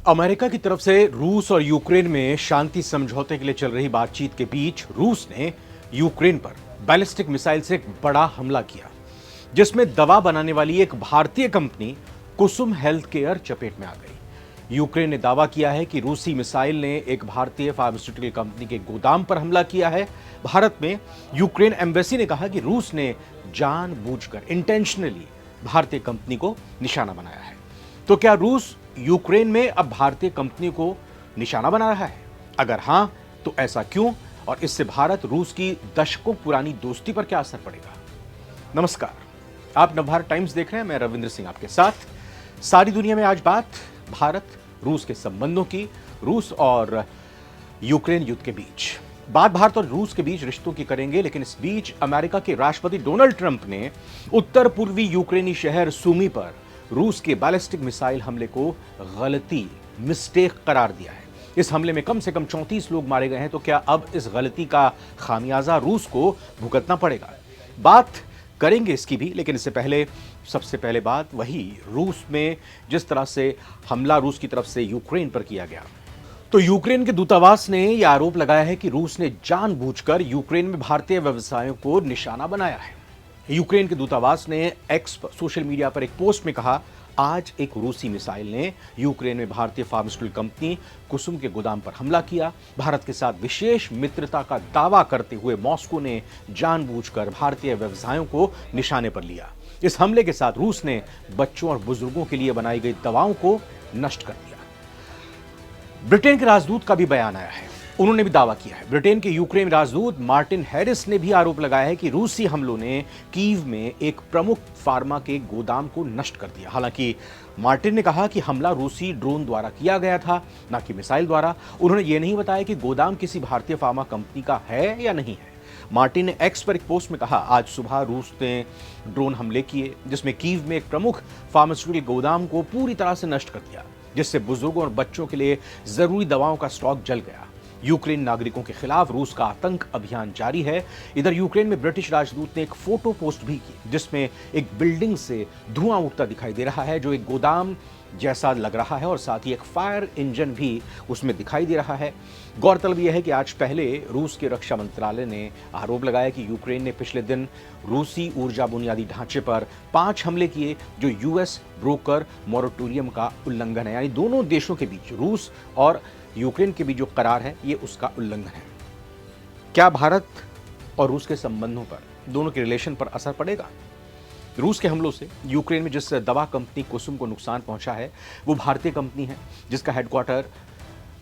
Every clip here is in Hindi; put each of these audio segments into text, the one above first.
अमेरिका की तरफ से रूस और यूक्रेन में शांति समझौते के लिए चल रही बातचीत के बीच रूस ने यूक्रेन पर बैलिस्टिक मिसाइल से एक बड़ा हमला किया, जिसमें दवा बनाने वाली एक भारतीय कंपनी कुसुम हेल्थ केयर चपेट में आ गई। यूक्रेन ने दावा किया है कि रूसी मिसाइल ने एक भारतीय फार्मास्यूटिकल कंपनी के गोदाम पर हमला किया है। भारत में यूक्रेन एम्बेसी ने कहा कि रूस ने जानबूझकर इंटेंशनली भारतीय कंपनी को निशाना बनाया है। तो क्या रूस यूक्रेन में अब भारतीय कंपनी को निशाना बना रहा है? अगर हां, तो ऐसा क्यों और इससे भारत रूस की दशकों पुरानी दोस्ती पर क्या असर पड़ेगा? नमस्कार, आप नवभारत टाइम्स देख रहे हैं। मैं रविंद्र सिंह आपके साथ। सारी दुनिया में आज बात भारत रूस के संबंधों की, रूस और यूक्रेन युद्ध के बीच। बात भारत और रूस के बीच रिश्तों की करेंगे, लेकिन इस बीच अमेरिका के राष्ट्रपति डोनाल्ड ट्रंप ने उत्तर पूर्वी यूक्रेनी शहर सुमी पर रूस के बैलिस्टिक मिसाइल हमले को मिस्टेक करार दिया है। इस हमले में कम से कम 34 लोग मारे गए हैं। तो क्या अब इस गलती का खामियाजा रूस को भुगतना पड़ेगा? बात करेंगे इसकी भी, लेकिन इससे पहले सबसे पहले बात वही रूस में जिस तरह से हमला रूस की तरफ से यूक्रेन पर किया गया। तो यूक्रेन के दूतावास ने यह आरोप लगाया है कि रूस ने जानबूझकर यूक्रेन में भारतीय व्यवसायों को निशाना बनाया है। यूक्रेन के दूतावास ने एक्स सोशल मीडिया पर एक पोस्ट में कहा, आज एक रूसी मिसाइल ने यूक्रेन में भारतीय फार्मास्यूटिकल कंपनी कुसुम के गोदाम पर हमला किया। भारत के साथ विशेष मित्रता का दावा करते हुए मॉस्को ने जानबूझकर भारतीय व्यवसायों को निशाने पर लिया। इस हमले के साथ रूस ने बच्चों और बुजुर्गों के लिए बनाई गई दवाओं को नष्ट कर दिया। ब्रिटेन के राजदूत का भी बयान आया है, उन्होंने भी दावा किया है। ब्रिटेन के यूक्रेन राजदूत मार्टिन हैरिस ने भी आरोप लगाया है कि रूसी हमलों ने कीव में एक प्रमुख फार्मा के गोदाम को नष्ट कर दिया। हालांकि मार्टिन ने कहा कि हमला रूसी ड्रोन द्वारा किया गया था, न कि मिसाइल द्वारा। उन्होंने ये नहीं बताया कि गोदाम किसी भारतीय फार्मा कंपनी का है या नहीं है। मार्टिन ने एक्स पर एक पोस्ट में कहा, आज सुबह रूस ने ड्रोन हमले किए जिसमें कीव में एक प्रमुख फार्मास्यूटिकल गोदाम को पूरी तरह से नष्ट कर दिया, जिससे बुजुर्गों और बच्चों के लिए जरूरी दवाओं का स्टॉक जल गया। यूक्रेन नागरिकों के खिलाफ रूस का आतंक अभियान जारी है। इधर यूक्रेन में ब्रिटिश राजदूत ने एक फोटो पोस्ट भी की, जिसमें एक बिल्डिंग से धुआं उठता दिखाई दे रहा है, जो एक गोदाम जैसा लग रहा है और साथ ही एक फायर इंजन भी उसमें दिखाई दे रहा है। गौरतलब यह है कि आज पहले रूस के रक्षा मंत्रालय ने आरोप लगाया कि यूक्रेन ने पिछले दिन रूसी ऊर्जा बुनियादी ढांचे पर 5 हमले किए, जो यूएस ब्रोकर मोरेटोरियम का उल्लंघन है। यानी दोनों देशों के बीच, रूस और यूक्रेन के बीच जो करार है, ये उसका उल्लंघन है। क्या भारत और रूस के संबंधों पर, दोनों के रिलेशन पर असर पड़ेगा? रूस के हमलों से यूक्रेन में जिस दवा कंपनी कुसुम को नुकसान पहुंचा है, वो भारतीय कंपनी है, जिसका हेडक्वार्टर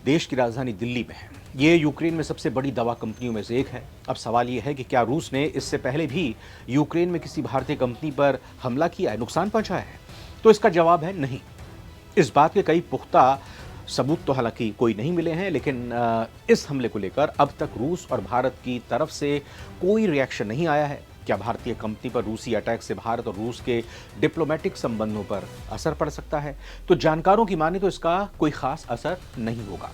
देश की राजधानी दिल्ली में है। ये यूक्रेन में सबसे बड़ी दवा कंपनियों में से एक है। अब सवाल ये है कि क्या रूस ने इससे पहले भी यूक्रेन में किसी भारतीय कंपनी पर हमला किया है, नुकसान पहुंचाया है? तो इसका जवाब है नहीं। इस बात के कई पुख्ता सबूत तो हालांकि कोई नहीं मिले हैं, लेकिन इस हमले को लेकर अब तक रूस और भारत की तरफ से कोई रिएक्शन नहीं आया है। क्या भारतीय कंपनी पर रूसी अटैक से भारत और रूस के डिप्लोमेटिक संबंधों पर असर पड़ सकता है? तो जानकारों की माने तो इसका कोई खास असर नहीं होगा,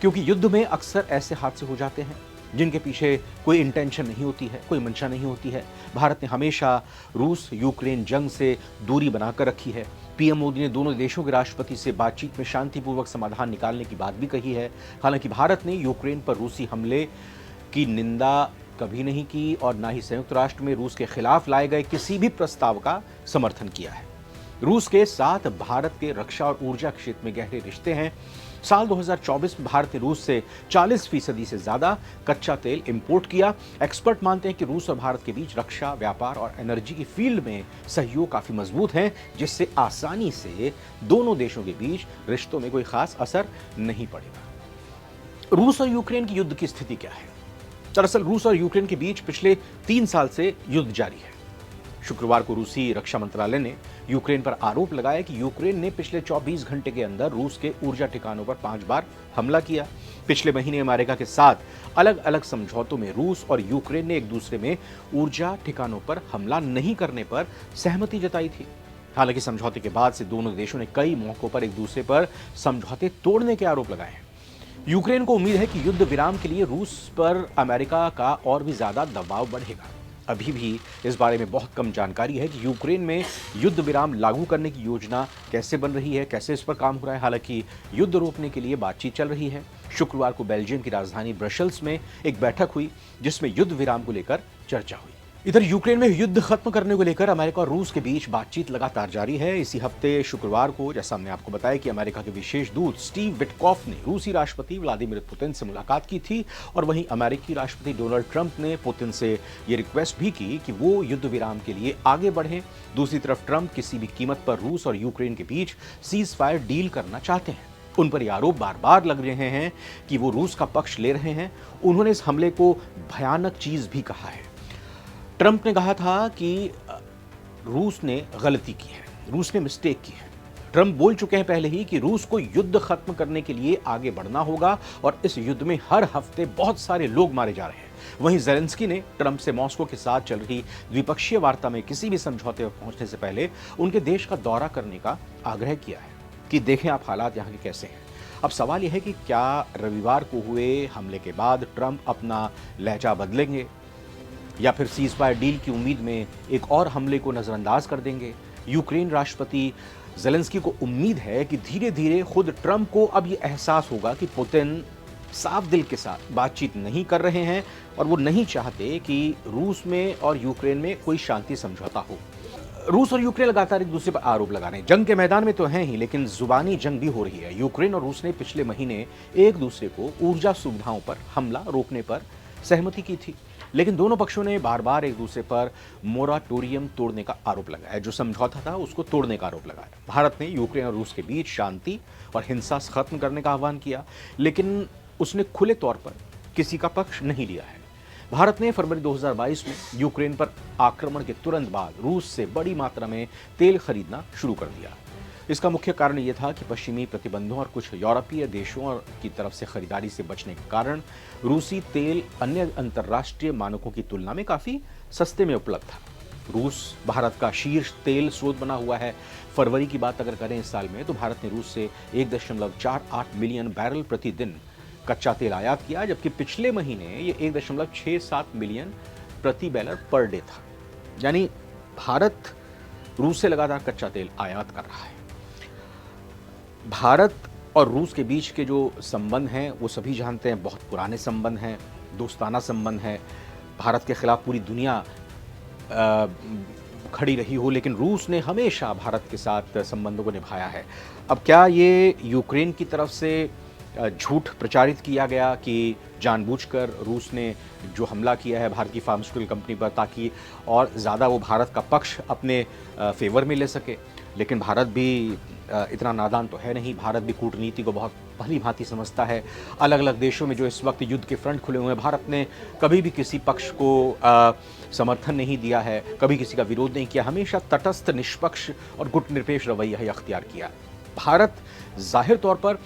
क्योंकि युद्ध में अक्सर ऐसे हादसे हो जाते हैं जिनके पीछे कोई इंटेंशन नहीं होती है, कोई मंशा नहीं होती है। भारत ने हमेशा रूस यूक्रेन जंग से दूरी बनाकर रखी है। पीएम मोदी ने दोनों देशों के राष्ट्रपति से बातचीत में शांतिपूर्वक समाधान निकालने की बात भी कही है। हालांकि भारत ने यूक्रेन पर रूसी हमले की निंदा कभी नहीं की और ना ही संयुक्त राष्ट्र में रूस के खिलाफ लाए गए किसी भी प्रस्ताव का समर्थन किया है। रूस के साथ भारत के रक्षा और ऊर्जा क्षेत्र में गहरे रिश्ते हैं। साल 2024 में भारत ने रूस से 40% से ज्यादा कच्चा तेल इंपोर्ट किया। एक्सपर्ट मानते हैं कि रूस और भारत के बीच रक्षा, व्यापार और एनर्जी की फील्ड में सहयोग काफी मजबूत है, जिससे आसानी से दोनों देशों के बीच रिश्तों में कोई खास असर नहीं पड़ेगा। रूस और यूक्रेन की युद्ध की स्थिति क्या है? दरअसल रूस और यूक्रेन के बीच पिछले 3 साल से युद्ध जारी है। शुक्रवार को रूसी रक्षा मंत्रालय ने यूक्रेन पर आरोप लगाया कि यूक्रेन ने पिछले 24 घंटे के अंदर रूस के ऊर्जा ठिकानों पर 5 बार हमला किया। पिछले महीने अमेरिका के साथ अलग अलग समझौतों में रूस और यूक्रेन ने एक दूसरे में ऊर्जा ठिकानों पर हमला नहीं करने पर सहमति जताई थी। हालांकि समझौते के बाद से दोनों देशों ने कई मौकों पर एक दूसरे पर समझौते तोड़ने के आरोप लगाए हैं। यूक्रेन को उम्मीद है कि युद्ध विराम के लिए रूस पर अमेरिका का और भी ज्यादा दबाव बढ़ेगा। अभी भी इस बारे में बहुत कम जानकारी है कि यूक्रेन में युद्ध विराम लागू करने की योजना कैसे बन रही है, कैसे इस पर काम हो रहा है। हालांकि युद्ध रोकने के लिए बातचीत चल रही है। शुक्रवार को बेल्जियम की राजधानी ब्रसेल्स में एक बैठक हुई जिसमें युद्ध विराम को लेकर चर्चा हुई। इधर यूक्रेन में युद्ध खत्म करने को लेकर अमेरिका और रूस के बीच बातचीत लगातार जारी है। इसी हफ्ते शुक्रवार को, जैसा हमने आपको बताया, कि अमेरिका के विशेष दूत स्टीव विटकॉफ ने रूसी राष्ट्रपति व्लादिमीर पुतिन से मुलाकात की थी और वहीं अमेरिकी राष्ट्रपति डोनाल्ड ट्रंप ने पुतिन से ये रिक्वेस्ट भी की कि वो युद्ध विराम के लिए आगे बढ़ें। दूसरी तरफ ट्रंप किसी भी कीमत पर रूस और यूक्रेन के बीच सीज फायर डील करना चाहते हैं। उन पर ये आरोप बार बार लग रहे हैं कि वो रूस का पक्ष ले रहे हैं। उन्होंने इस हमले को भयानक चीज भी कहा है। ट्रंप ने कहा था कि रूस ने गलती की है, रूस ने मिस्टेक की है। ट्रंप बोल चुके हैं पहले ही कि रूस को युद्ध खत्म करने के लिए आगे बढ़ना होगा और इस युद्ध में हर हफ्ते बहुत सारे लोग मारे जा रहे हैं। वहीं ज़ेलेंस्की ने ट्रंप से मॉस्को के साथ चल रही द्विपक्षीय वार्ता में किसी भी समझौते पर पहुंचने से पहले उनके देश का दौरा करने का आग्रह किया है कि देखें आप हालात यहाँ के कैसे हैं। अब सवाल यह है कि क्या रविवार को हुए हमले के बाद ट्रंप अपना लहजा बदलेंगे या फिर सीज फायर डील की उम्मीद में एक और हमले को नजरअंदाज कर देंगे। यूक्रेन राष्ट्रपति ज़ेलेंस्की को उम्मीद है कि धीरे धीरे खुद ट्रंप को अब ये एहसास होगा कि पुतिन साफ दिल के साथ बातचीत नहीं कर रहे हैं और वो नहीं चाहते कि रूस में और यूक्रेन में कोई शांति समझौता हो। रूस और यूक्रेन लगातार एक दूसरे पर आरोप लगा रहे हैं। जंग के मैदान में तो हैं ही, लेकिन जुबानी जंग भी हो रही है। यूक्रेन और रूस ने पिछले महीने एक दूसरे को ऊर्जा सुविधाओं पर हमला रोकने पर सहमति की थी, लेकिन दोनों पक्षों ने बार बार एक दूसरे पर मोराटोरियम तोड़ने का आरोप लगाया। जो समझौता था उसको तोड़ने का आरोप लगाया। भारत ने यूक्रेन और रूस के बीच शांति और हिंसा खत्म करने का आह्वान किया, लेकिन उसने खुले तौर पर किसी का पक्ष नहीं लिया है। भारत ने फरवरी 2022 में यूक्रेन पर आक्रमण के तुरंत बाद रूस से बड़ी मात्रा में तेल खरीदना शुरू कर दिया। इसका मुख्य कारण यह था कि पश्चिमी प्रतिबंधों और कुछ यूरोपीय देशों की तरफ से खरीदारी से बचने के कारण रूसी तेल अन्य अंतर्राष्ट्रीय मानकों की तुलना में काफी सस्ते में उपलब्ध था। रूस भारत का शीर्ष तेल स्रोत बना हुआ है। फरवरी की बात अगर करें इस साल में, तो भारत ने रूस से 1.48 मिलियन बैरल प्रतिदिन कच्चा तेल आयात किया, जबकि पिछले महीने ये 1.67 मिलियन प्रति बैरल पर डे था। यानी भारत रूस से लगातार कच्चा तेल आयात कर रहा है। भारत और रूस के बीच के जो संबंध हैं वो सभी जानते हैं, बहुत पुराने संबंध हैं, दोस्ताना संबंध है। भारत के खिलाफ पूरी दुनिया खड़ी रही हो, लेकिन रूस ने हमेशा भारत के साथ संबंधों को निभाया है। अब क्या ये यूक्रेन की तरफ से झूठ प्रचारित किया गया कि जानबूझकर रूस ने जो हमला किया है भारत की फार्मास्यूटिकल कंपनी पर, ताकि और ज़्यादा वो भारत का पक्ष अपने फेवर में ले सके? लेकिन भारत भी इतना नादान तो है नहीं। भारत भी कूटनीति को बहुत भली भांति समझता है। अलग अलग देशों में जो इस वक्त युद्ध के फ्रंट खुले हुए हैं, भारत ने कभी भी किसी पक्ष को समर्थन नहीं दिया है, कभी किसी का विरोध नहीं किया। हमेशा तटस्थ, निष्पक्ष और गुटनिरपेक्ष रवैया ही अख्तियार किया। भारत जाहिर तौर पर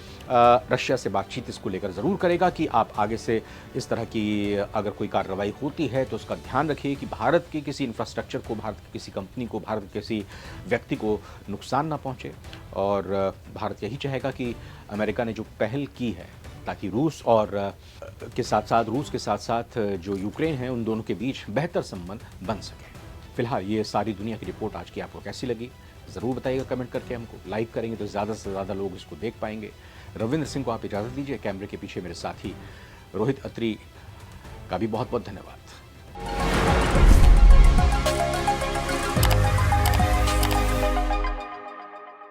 रशिया से बातचीत इसको लेकर ज़रूर करेगा कि आप आगे से इस तरह की अगर कोई कार्रवाई होती है तो उसका ध्यान रखिए कि भारत के किसी इंफ्रास्ट्रक्चर को, भारत की किसी कंपनी को, भारत के किसी व्यक्ति को नुकसान ना पहुंचे। और भारत यही चाहेगा कि अमेरिका ने जो पहल की है ताकि रूस के साथ साथ जो यूक्रेन है उन दोनों के बीच बेहतर संबंध बन सके। फिलहाल ये सारी दुनिया की रिपोर्ट आज की आपको कैसी लगी ज़रूर बताइएगा कमेंट करके। हमको लाइक करेंगे तो ज़्यादा से ज़्यादा लोग इसको देख पाएंगे। रविंद्र सिंह को आप इजाज़त दीजिए। कैमरे के पीछे मेरे साथी रोहित अत्री का भी बहुत बहुत धन्यवाद।